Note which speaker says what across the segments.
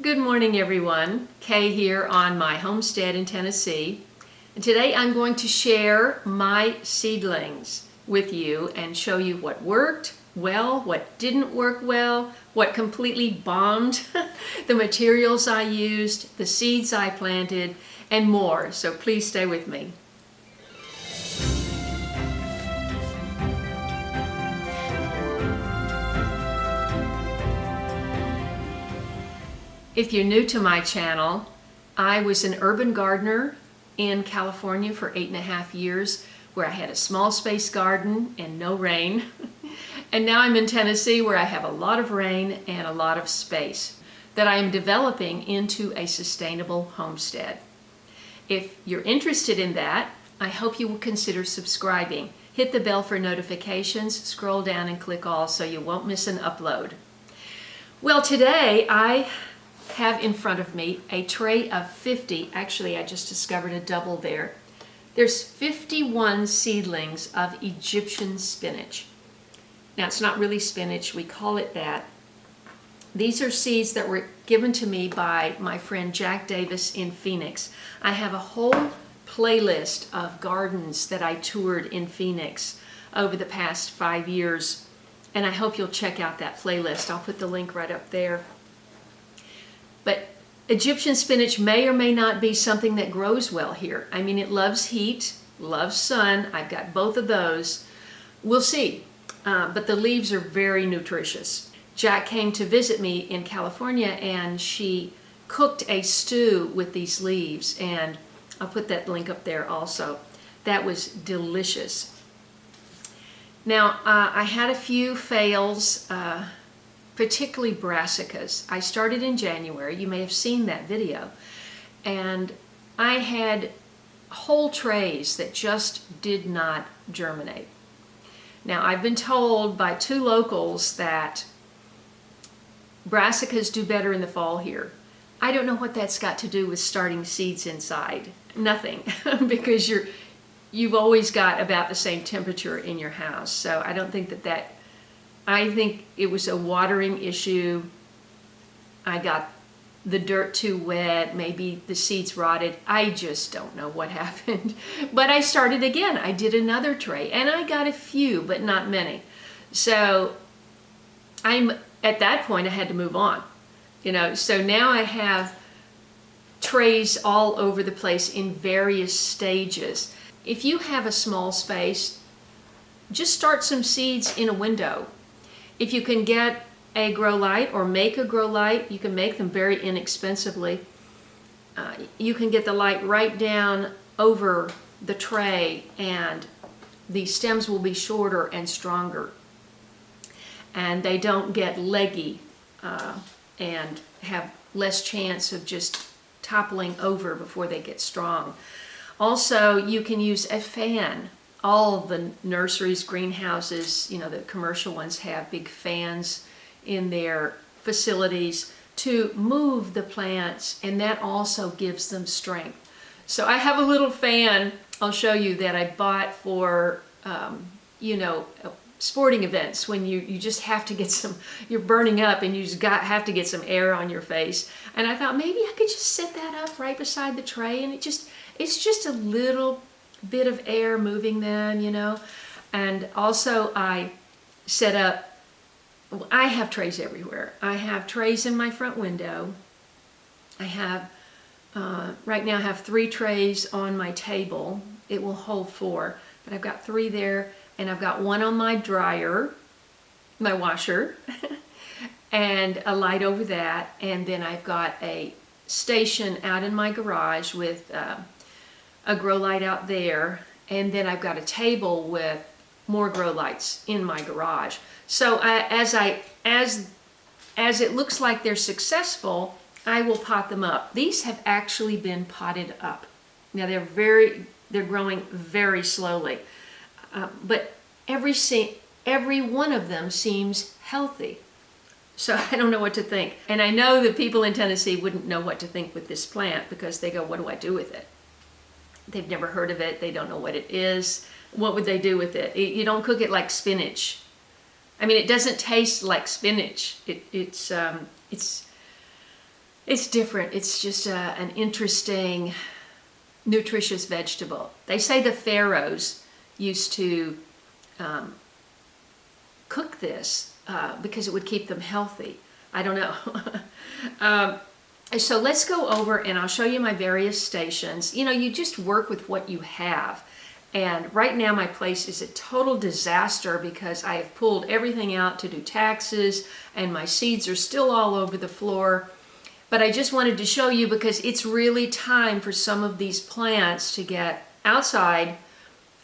Speaker 1: Good morning, everyone. Kay here on my homestead in Tennessee. And today I'm going to share my seedlings with you and show you what worked well, what didn't work well, what completely bombed, the materials I used, the seeds I planted, and more. So please stay with me. If you're new to my channel, I was an urban gardener in California for 8.5 years, where I had a small space garden and no rain. And now I'm in Tennessee, where I have a lot of rain and a lot of space that I am developing into a sustainable homestead. If you're interested in that, I hope you will consider subscribing. Hit the bell for notifications, scroll down and click all so you won't miss an upload. Well, today I have in front of me a tray of 50, actually I just discovered a double there. There's 51 seedlings of Egyptian spinach. Now it's not really spinach, we call it that. These are seeds that were given to me by my friend Jack Davis in Phoenix. I have a whole playlist of gardens that I toured in Phoenix over the past 5 years, and I hope you'll check out that playlist. I'll put the link right up there. But Egyptian spinach may or may not be something that grows well here. I mean, it loves heat, loves sun. I've got both of those. We'll see. But the leaves are very nutritious. Jack came to visit me in California and she cooked a stew with these leaves, and I'll put that link up there also. That was delicious. Now, I had a few fails, particularly brassicas. I started in January, you may have seen that video, and I had whole trays that just did not germinate. Now, I've been told by 2 locals that brassicas do better in the fall here. I don't know what that's got to do with starting seeds inside. Nothing, because you've always got about the same temperature in your house. So I don't think that I think it was a watering issue. I got the dirt too wet, maybe the seeds rotted. I just don't know what happened. But I started again. I did another tray and I got a few, but not many. So at that point I had to move on. So now I have trays all over the place in various stages. If you have a small space, just start some seeds in a window. If you can get a grow light or make a grow light, you can make them very inexpensively. You can get the light right down over the tray and the stems will be shorter and stronger. And they don't get leggy and have less chance of just toppling over before they get strong. Also, you can use a fan. All of the nurseries, greenhouses, the commercial ones have big fans in their facilities to move the plants, and that also gives them strength. So I have a little fan, I'll show you, that I bought for, sporting events when you just have to get you're burning up and you just have to get some air on your face. And I thought maybe I could just set that up right beside the tray, and it's just a little bit of air moving them, And also I set up, I have trays everywhere. I have trays in my front window. I have, right now I have 3 trays on my table. It will hold 4, but I've got 3 there, and I've got 1 on my dryer, my washer, and a light over that, and then I've got a station out in my garage with a grow light out there, and then I've got a table with more grow lights in my garage. So as it looks like they're successful, I will pot them up. These have actually been potted up. Now they're growing very slowly, but every one of them seems healthy. So I don't know what to think. And I know that people in Tennessee wouldn't know what to think with this plant because they go, what do I do with it? They've never heard of it. They don't know what it is. What would they do with it? You don't cook it like spinach. I mean, it doesn't taste like spinach. It's It's different. It's just an interesting, nutritious vegetable. They say the pharaohs used to cook this because it would keep them healthy. I don't know. So let's go over and I'll show you my various stations. You know, you just work with what you have. And right now my place is a total disaster because I have pulled everything out to do taxes and my seeds are still all over the floor. But I just wanted to show you because it's really time for some of these plants to get outside,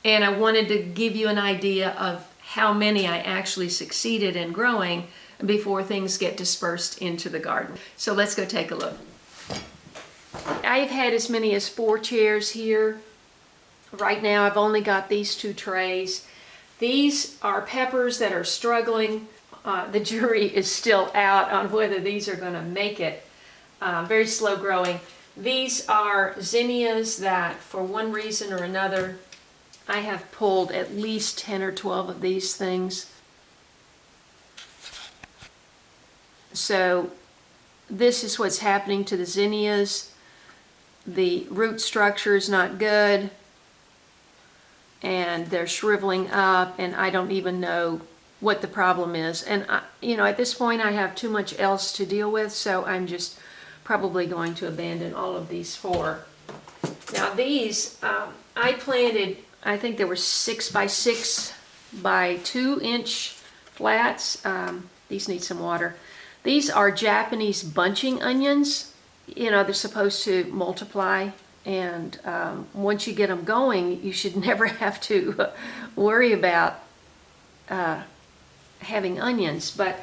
Speaker 1: and I wanted to give you an idea of how many I actually succeeded in growing before things get dispersed into the garden. So let's go take a look. I've had as many as 4 chairs here. Right now I've only got these 2 trays. These are peppers that are struggling. The jury is still out on whether these are going to make it. Very slow growing. These are zinnias that for one reason or another I have pulled at least 10 or 12 of these things. So this is what's happening to the zinnias. The root structure is not good and they're shriveling up, and I don't even know what the problem is. And you know, at this point I have too much else to deal with, so I'm just probably going to abandon all of these 4. Now these I planted, I think there were 6 by 6 by 2 inch flats. These need some water. These are Japanese bunching onions. You know, they're supposed to multiply, and once you get them going, you should never have to worry about having onions. But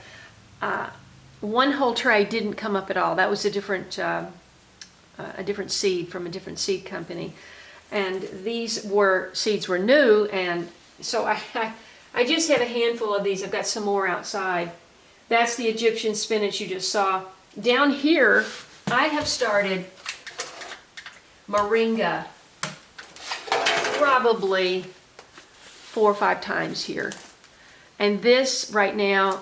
Speaker 1: one whole tray didn't come up at all. That was a different seed from a different seed company, and these seeds were new, and so I just have a handful of these. I've got some more outside. That's the Egyptian spinach you just saw. Down here, I have started moringa probably 4 or 5 times here. And this right now,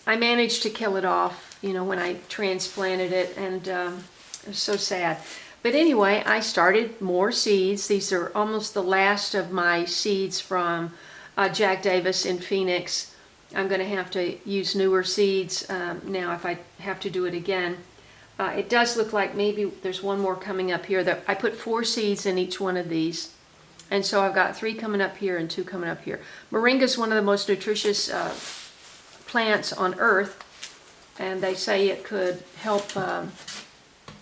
Speaker 1: I managed to kill it off, you know, when I transplanted it, and it was so sad. But anyway, I started more seeds. These are almost the last of my seeds from Jack Davis in Phoenix. I'm going to have to use newer seeds now if I have to do it again. It does look like maybe there's one more coming up here. I put 4 seeds in each one of these. And so I've got 3 coming up here and 2 coming up here. Moringa is one of the most nutritious plants on earth. And they say it could help,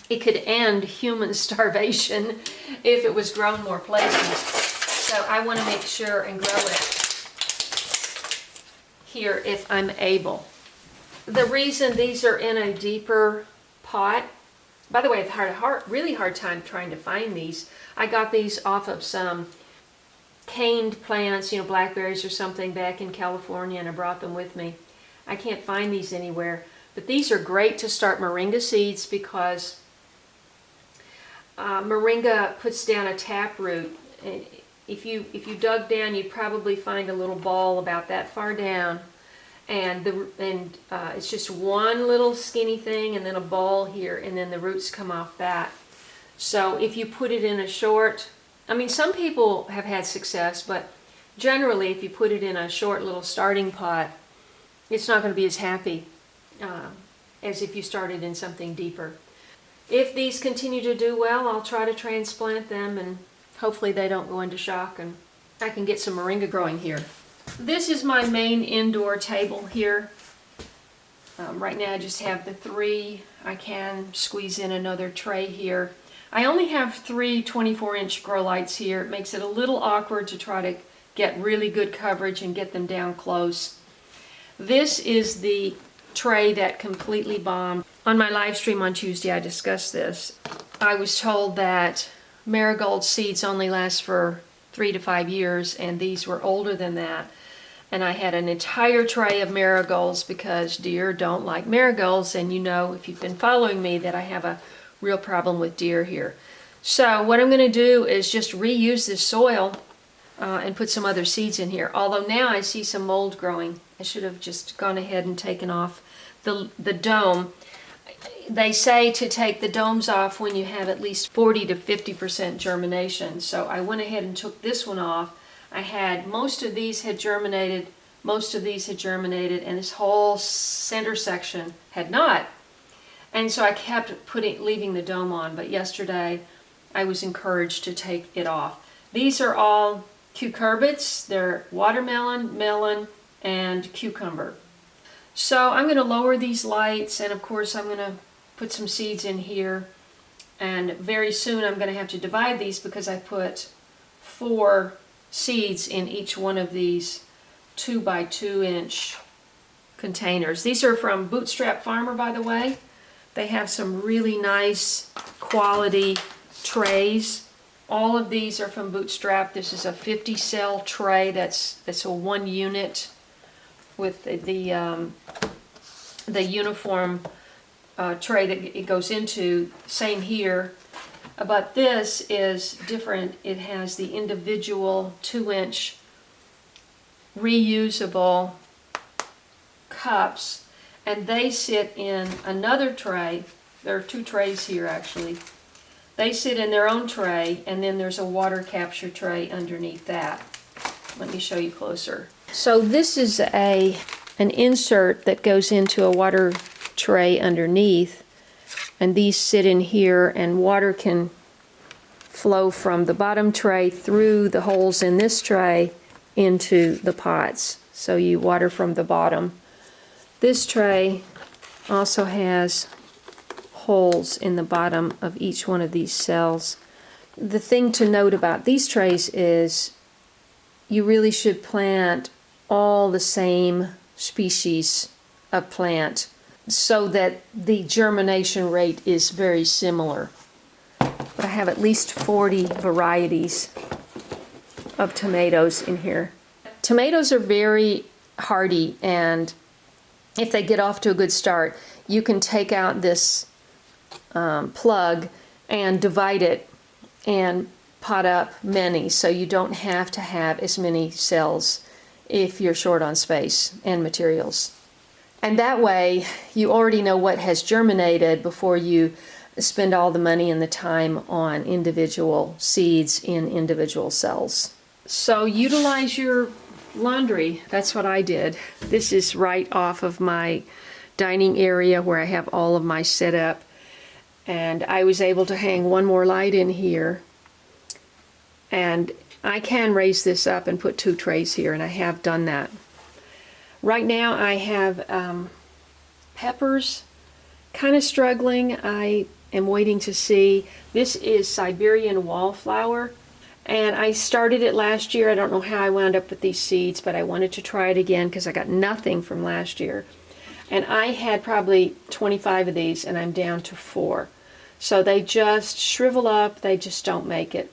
Speaker 1: it could end human starvation if it was grown more places. So I want to make sure and grow it here if I'm able. The reason these are in a deeper pot, by the way, I've had a really hard time trying to find these. I got these off of some caned plants, you know, blackberries or something back in California, and I brought them with me. I can't find these anywhere, but these are great to start moringa seeds because moringa puts down a taproot. If you dug down, you'd probably find a little ball about that far down, and it's just one little skinny thing and then a ball here, and then the roots come off that. So if you put it in a short, I mean, some people have had success, but generally if you put it in a short little starting pot, it's not going to be as happy as if you started in something deeper. If these continue to do well, I'll try to transplant them, and hopefully they don't go into shock and I can get some moringa growing here. This is my main indoor table here. Right now I just have the 3. I can squeeze in another tray here. I only have 3 24-inch grow lights here. It makes it a little awkward to try to get really good coverage and get them down close. This is the tray that completely bombed. On my live stream on Tuesday I discussed this. I was told that marigold seeds only last for 3 to 5 years, and these were older than that. And I had an entire tray of marigolds because deer don't like marigolds, and you know, if you've been following me, that I have a real problem with deer here. So what I'm going to do is just reuse this soil and put some other seeds in here. Although now I see some mold growing. I should have just gone ahead and taken off the dome. They say to take the domes off when you have at least 40 to 50% germination. So I went ahead and took this one off. I had, most of these had germinated, and this whole center section had not. And so I kept leaving the dome on, but yesterday I was encouraged to take it off. These are all cucurbits. They're watermelon, melon, and cucumber. So I'm going to lower these lights, and of course I'm going to put some seeds in here. And very soon I'm going to have to divide these because I put 4 seeds in each one of these 2 by 2 inch containers. These are from Bootstrap Farmer, by the way. They have some really nice quality trays. All of these are from Bootstrap. This is a 50 cell tray. That's a 1 unit with the uniform tray that it goes into. Same here. But this is different. It has the individual 2-inch reusable cups, and they sit in another tray. There are 2 trays here actually. They sit in their own tray, and then there's a water capture tray underneath that. Let me show you closer. So this is an insert that goes into a water tray underneath, and these sit in here, and water can flow from the bottom tray through the holes in this tray into the pots. So you water from the bottom. This tray also has holes in the bottom of each one of these cells. The thing to note about these trays is you really should plant all the same species of plant so that the germination rate is very similar. But I have at least 40 varieties of tomatoes in here. Tomatoes are very hardy, and if they get off to a good start, you can take out this plug and divide it and pot up many, so you don't have to have as many cells if you're short on space and materials. And that way you already know what has germinated before you spend all the money and the time on individual seeds in individual cells. So utilize your laundry. That's what I did. This is right off of my dining area where I have all of my setup, and I was able to hang 1 more light in here, and I can raise this up and put 2 trays here, and I have done that. Right now I have peppers, kind of struggling. I am waiting to see. This is Siberian wallflower, and I started it last year. I don't know how I wound up with these seeds, but I wanted to try it again because I got nothing from last year. And I had probably 25 of these, and I'm down to 4. So they just shrivel up, they just don't make it.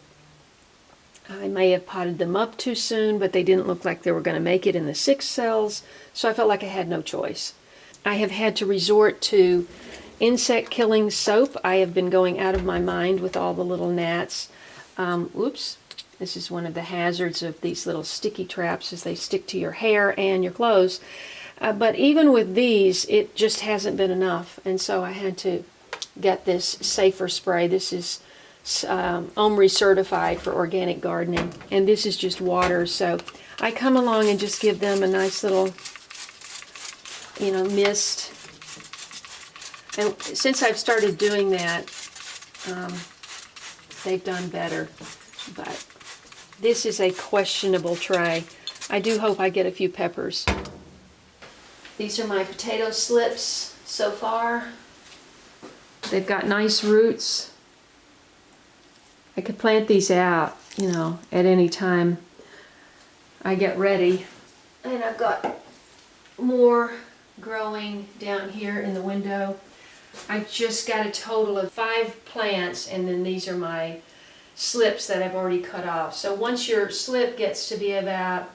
Speaker 1: I may have potted them up too soon, but they didn't look like they were going to make it in the 6 cells, so I felt like I had no choice. I have had to resort to insect killing soap. I have been going out of my mind with all the little gnats. Oops, this is one of the hazards of these little sticky traps, is they stick to your hair and your clothes. But even with these, it just hasn't been enough, and so I had to get this safer spray. This is OMRI certified for organic gardening, and this is just water. So I come along and just give them a nice little, mist. And since I've started doing that, they've done better. But this is a questionable tray. I do hope I get a few peppers. These are my potato slips so far. They've got nice roots. I could plant these out, at any time I get ready. And I've got more growing down here in the window. I've just got a total of 5 plants, and then these are my slips that I've already cut off. So once your slip gets to be about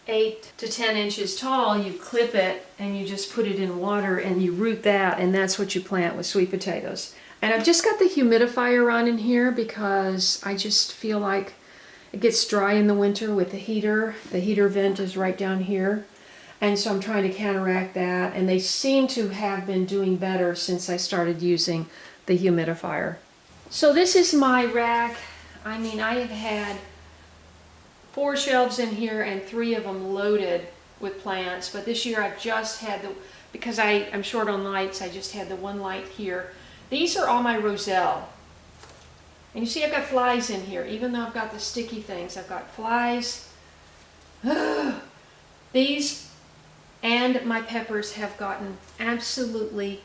Speaker 1: 8 to 10 inches tall, you clip it and you just put it in water and you root that, and that's what you plant with sweet potatoes. And I've just got the humidifier on in here because I just feel like it gets dry in the winter with the heater. The heater vent is right down here. And so I'm trying to counteract that, and they seem to have been doing better since I started using the humidifier. So this is my rack. I mean, I have had 4 shelves in here and 3 of them loaded with plants, but this year I've just had because I'm short on lights, I just had the 1 light here. These are all my roselle. And you see I've got flies in here, even though I've got the sticky things. I've got flies. These and my peppers have gotten absolutely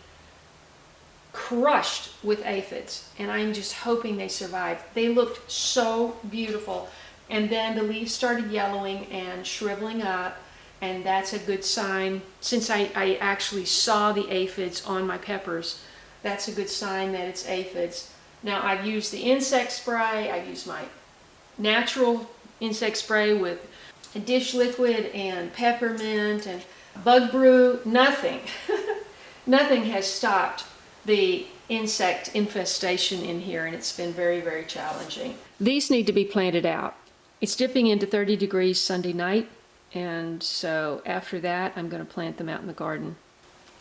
Speaker 1: crushed with aphids, and I'm just hoping they survive. They looked so beautiful, and then the leaves started yellowing and shriveling up, and that's a good sign. Since I actually saw the aphids on my peppers, that's a good sign that it's aphids. Now I've used the insect spray, I've used my natural insect spray with a dish liquid and peppermint and bug brew. Nothing, nothing has stopped the insect infestation in here, and it's been very, very challenging. These need to be planted out. It's dipping into 30 degrees Sunday night, and so after that I'm going to plant them out in the garden.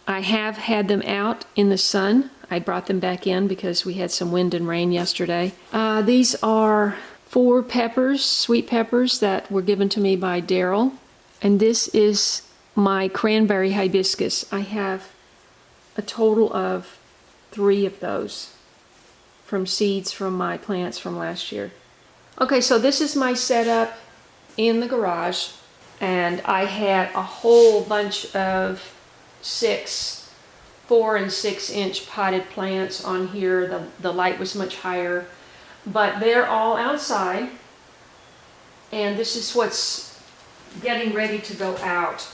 Speaker 1: I have had them out in the sun. I brought them back in because we had some wind and rain yesterday. These are 4 peppers, sweet peppers, that were given to me by Daryl, and this is my cranberry hibiscus. I have a total of 3 of those from seeds from my plants from last year. Okay, so this is my setup in the garage, and I had a whole bunch of 4 and 6 inch potted plants on here. The light was much higher, but they're all outside, and this is what's getting ready to go out.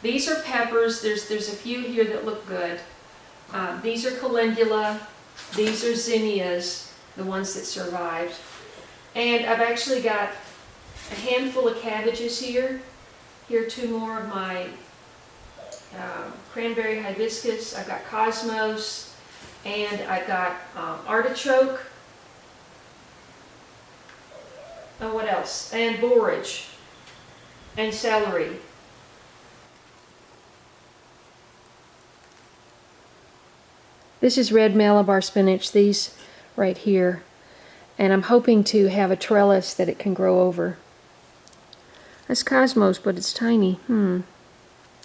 Speaker 1: These are peppers. There's a few here that look good. These are calendula. These are zinnias, the ones that survived. And I've actually got a handful of cabbages here. Here are 2 more of my cranberry hibiscus. I've got cosmos, and I've got artichoke. Oh, what else? And borage and celery. This is red Malabar spinach, these right here. And I'm hoping to have a trellis that it can grow over. That's cosmos, but it's tiny.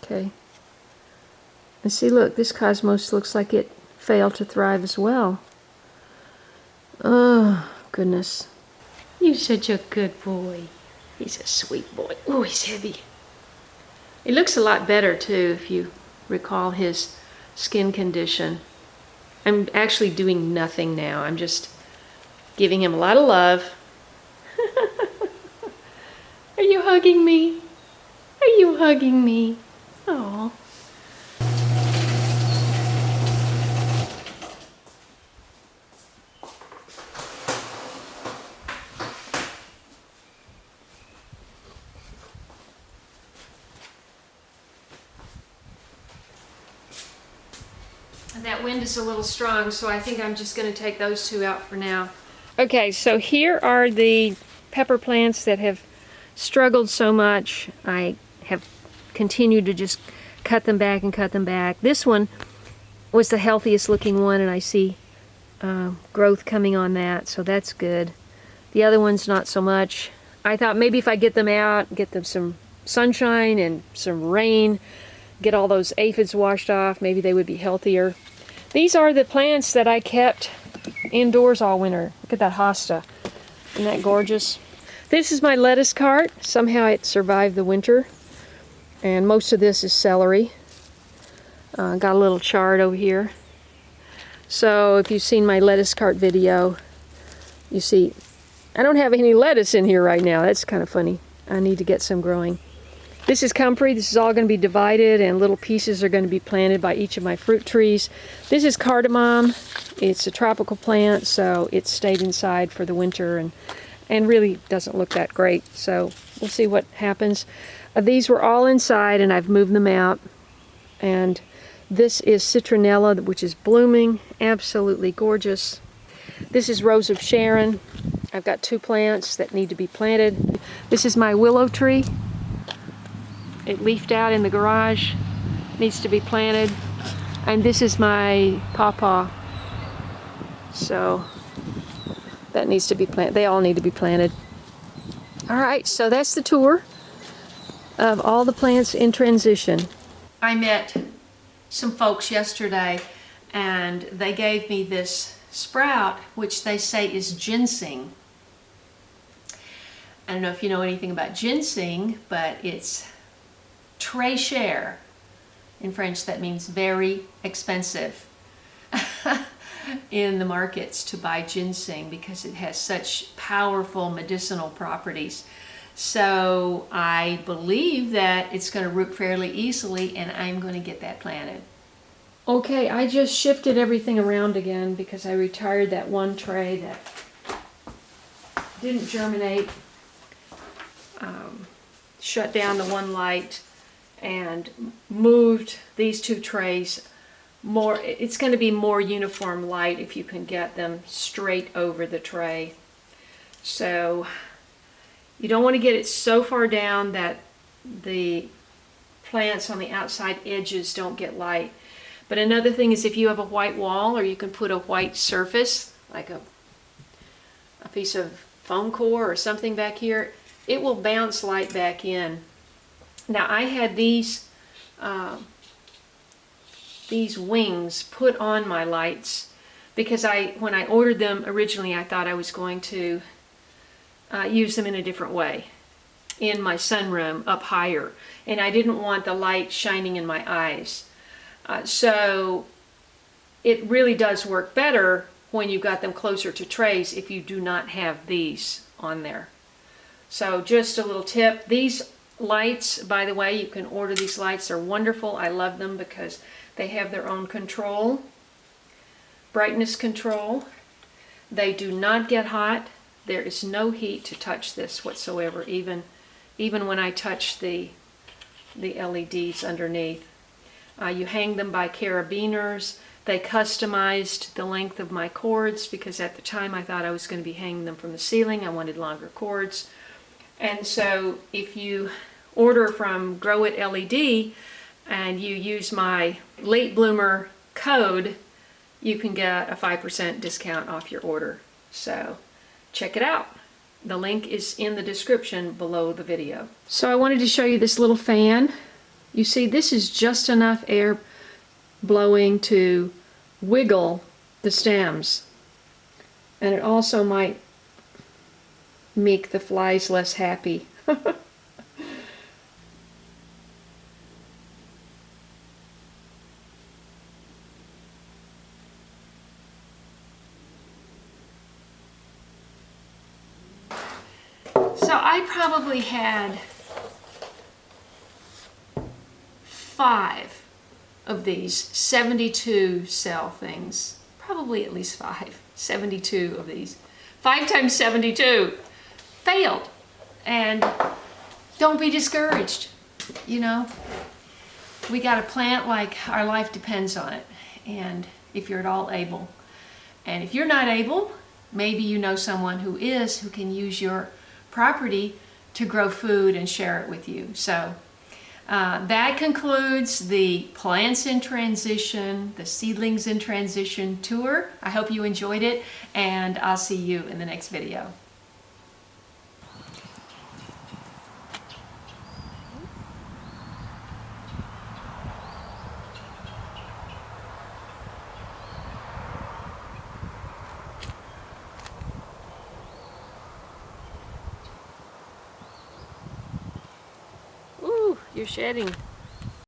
Speaker 1: Okay. And see, look, this cosmos looks like it failed to thrive as well. Oh, goodness. You're such a good boy. He's a sweet boy. Oh, he's heavy. He looks a lot better, too, if you recall his skin condition. I'm actually doing nothing now. I'm just giving him a lot of love. Are you hugging me? Are you hugging me? Aw. That wind is a little strong, so I think I'm just going to take those 2 out for now. Okay, so here are the pepper plants that have struggled so much. I have continued to just cut them back and cut them back. This one was the healthiest looking one, and I see growth coming on that, so that's good. The other one's not so much. I thought maybe if I get them out, get them some sunshine and some rain, get all those aphids washed off, maybe they would be healthier. These are the plants that I kept indoors all winter. Look at that hosta. Isn't that gorgeous? This is my lettuce cart. Somehow it survived the winter. And most of this is celery. Got a little chard over here. So if you've seen my lettuce cart video, you see I don't have any lettuce in here right now. That's kind of funny. I need to get some growing. This is comfrey. This is all going to be divided, and little pieces are going to be planted by each of my fruit trees. This is cardamom. It's a tropical plant, so it stayed inside for the winter and really doesn't look that great. So we'll see what happens. These were all inside, and I've moved them out. And this is citronella, which is blooming. Absolutely gorgeous. This is Rose of Sharon. I've got 2 plants that need to be planted. This is my willow tree. It leafed out in the garage, needs to be planted. And this is my pawpaw. So that needs to be planted. They all need to be planted. All right, so that's the tour of all the plants in transition. I met some folks yesterday and they gave me this sprout, which they say is ginseng. I don't know if you know anything about ginseng, but it's très cher. In French, that means very expensive in the markets to buy ginseng because it has such powerful medicinal properties. So I believe that it's going to root fairly easily, and I'm going to get that planted. Okay, I just shifted everything around again because I retired that one tray that didn't germinate, shut down the one light, and moved these two trays more. It's going to be more uniform light if you can get them straight over the tray. So you don't want to get it so far down that the plants on the outside edges don't get light. But another thing is if you have a white wall, or you can put a white surface, like a piece of foam core or something back here, it will bounce light back in. Now I had these wings put on my lights because when I ordered them originally, I thought I was going to use them in a different way in my sunroom up higher, and I didn't want the light shining in my eyes. So it really does work better when you've got them closer to trays if you do not have these on there. So just a little tip. These lights, by the way, you can order these lights. They're wonderful. I love them because they have their own control, brightness control. They do not get hot. There is no heat to touch this whatsoever, even when I touch the LEDs underneath. You hang them by carabiners. They customized the length of my cords because at the time I thought I was going to be hanging them from the ceiling. I wanted longer cords. And so if you order from Grow It LED and you use my late bloomer code, you can get a 5% discount off your order. So check it out. The link is in the description below the video. So I wanted to show you this little fan. You see, this is just enough air blowing to wiggle the stems. And it also might make the flies less happy. So I probably had 5 of these 72 cell things. Probably at least 5. 72 of these. 5 times 72 failed. And don't be discouraged. You know, we got to plant like our life depends on it. And if you're at all able. And if you're not able, maybe you know someone who is, who can use your property to grow food and share it with you. So that concludes the Plants in Transition, the Seedlings in Transition tour. I hope you enjoyed it, and I'll see you in the next video. Ooh, you're shedding.